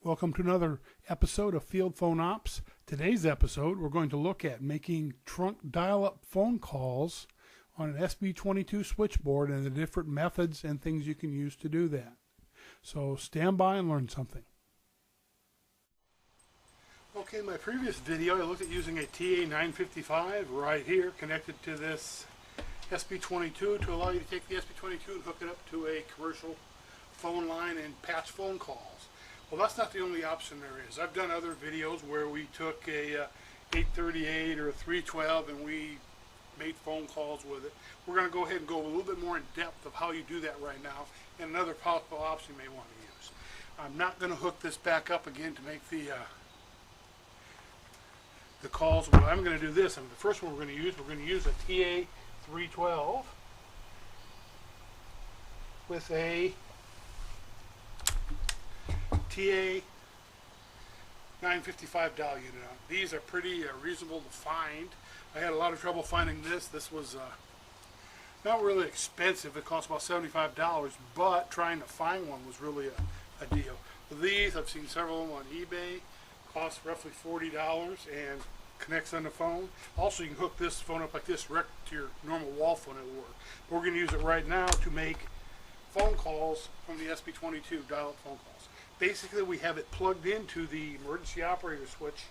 Welcome to another episode of Field Phone Ops. Today's episode, we're going to look at making trunk dial-up phone calls on an SB-22 switchboard and the different methods and things you can use to do that. So stand by and learn something. Okay, in my previous video, I looked at using a TA955 right here connected to this SB-22 to allow you to take the SB-22 and hook it up to a commercial phone line and patch phone calls. Well, that's not the only option there is. I've done other videos where we took a 838 or a 312 and we made phone calls with it. We're going to go ahead and go a little bit more in depth of how you do that right now and another possible option you may want to use. I'm not going to hook this back up again to make the calls. But I'm going to do this. The first one we're going to use a TA312 with a TA955 dial unit on. These are pretty reasonable to find. I had a lot of trouble finding this. This was not really expensive. It cost about $75, but trying to find one was really a deal. These, I've seen several of them on eBay. Cost roughly $40 and connects on the phone. Also, you can hook this phone up like this direct to your normal wall phone. It will work. But we're going to use it right now to make phone calls from the SB-22 dial-up phone calls. Basically, we have it plugged into the emergency operator switch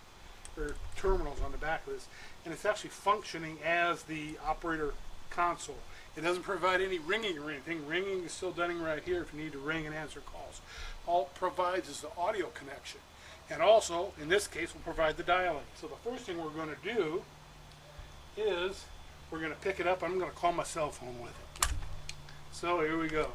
or terminals on the back of this, and it's actually functioning as the operator console. It doesn't provide any ringing or anything. Ringing is still done right here if you need to ring and answer calls. All it provides is the audio connection. And also, in this case, we'll provide the dialing. So the first thing we're going to do is we're going to pick it up. I'm going to call my cell phone with it. So here we go.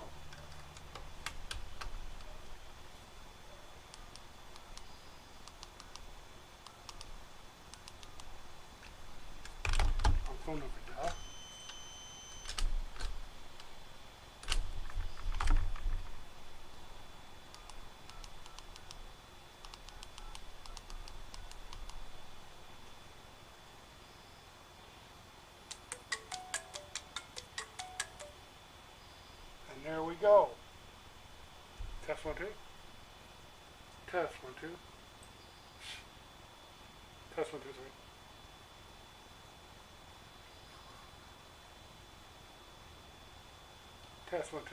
Phone number dial. And there we go. Test 1 2. Test 1 2. Test 1 2 3. Test 1 2.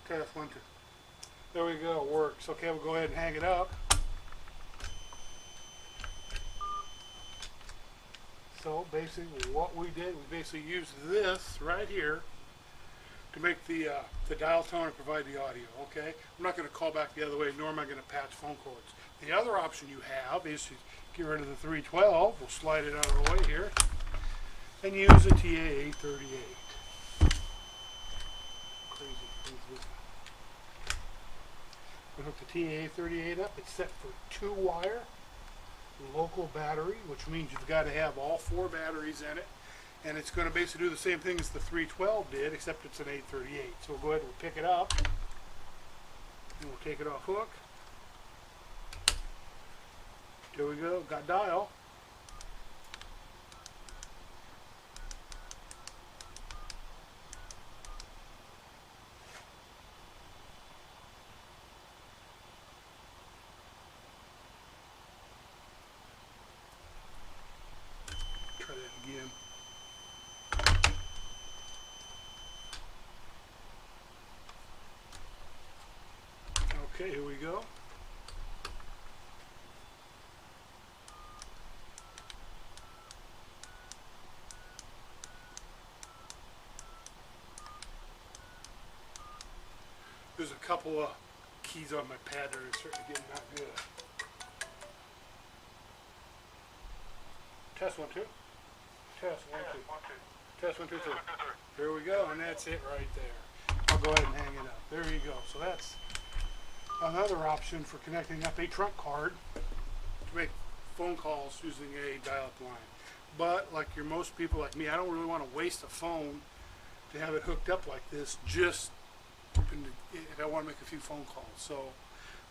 Test 1 2. There we go. It works. Okay, we'll go ahead and hang it up. So basically, what we did, we basically used this right here to make the dial tone and provide the audio. Okay, I'm not going to call back the other way, nor am I going to patch phone cords. The other option you have is to get rid of the 312. We'll slide it out of the way here and use a TA838. We hook the TA38 up. It's set for 2-wire local battery, which means you've got to have all 4 batteries in it. And it's going to basically do the same thing as the 312 did, except it's an 838. So we'll go ahead and we'll pick it up. And we'll take it off hook. There we go. Got dial. Try that again. Okay, here we go. There's a couple of keys on my pad that are certainly getting not good. Test 1 2. Test 1 2. Test 1 2 3. There we go, and that's it right there. I'll go ahead and hang it up. There you go. So that's another option for connecting up a trunk card to make phone calls using a dial-up line. But like most people like me, I don't really want to waste a phone to have it hooked up like this just if I want to make a few phone calls. So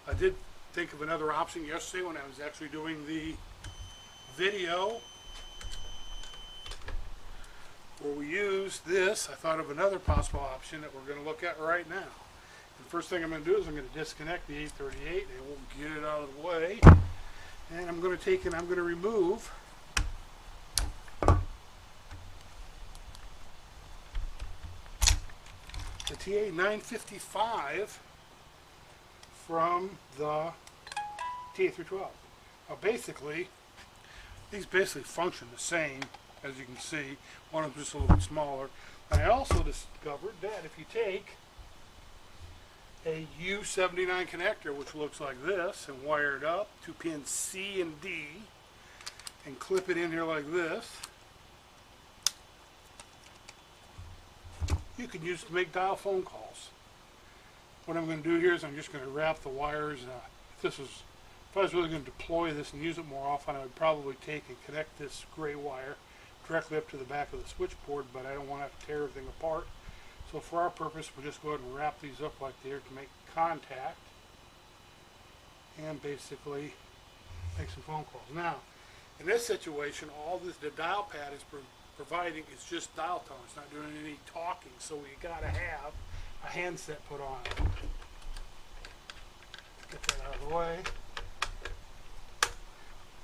I did think of another option yesterday when I was actually doing the video where we used this. I thought of another possible option that we're going to look at right now. And first thing I'm going to do is I'm going to disconnect the 838 and we'll get it out of the way. And I'm going to take and I'm going to remove the TA955 from the TA312. Now basically, these basically function the same, as you can see. One of them just a little bit smaller. And I also discovered that if you take a U79 connector, which looks like this, and wire it up to pins C and D, and clip it in here like this, you can use it to make dial phone calls. What I'm going to do here is I'm just going to wrap the wires. If I was really going to deploy this and use it more often, I would probably take and connect this gray wire directly up to the back of the switchboard, but I don't want to have to tear everything apart. So for our purpose, we'll just go ahead and wrap these up like there to make contact and basically make some phone calls. Now, in this situation, all this the dial pad is providing is just dial tone. It's not doing any talking, so we got to have a handset put on it. Get that out of the way.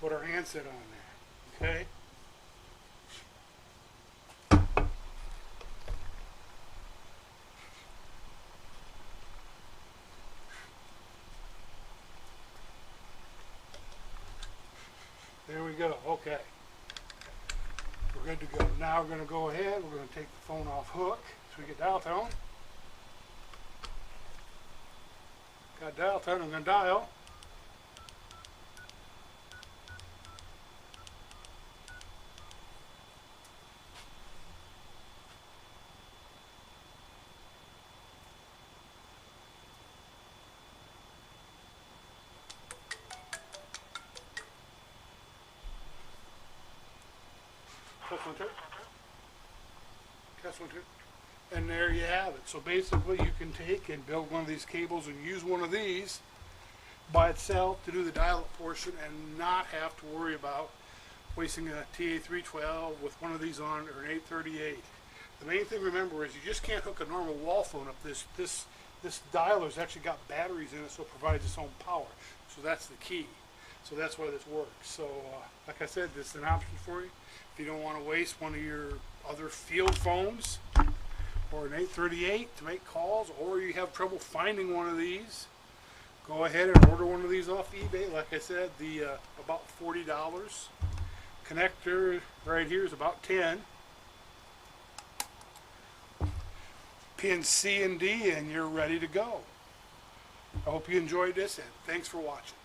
Put our handset on there. Okay. There we go. Okay. We're good to go. Now we're going to go ahead. We're going to take the phone off hook so we get dial tone. Got dial tone. I'm going to dial. Test 1, 2. Test 1, 2. And there you have it. So basically you can take and build one of these cables and use one of these by itself to do the dial-up portion and not have to worry about wasting a TA312 with one of these on or an 838. The main thing to remember is you just can't hook a normal wall phone up. This dialer's actually got batteries in it, so it provides its own power. So that's the key. So that's why this works. So like I said, this is an option for you. If you don't want to waste one of your other field phones or an 838 to make calls, or you have trouble finding one of these, go ahead and order one of these off eBay. Like I said, the about $40. Connector right here is about 10. Pin C and D, and you're ready to go. I hope you enjoyed this, and thanks for watching.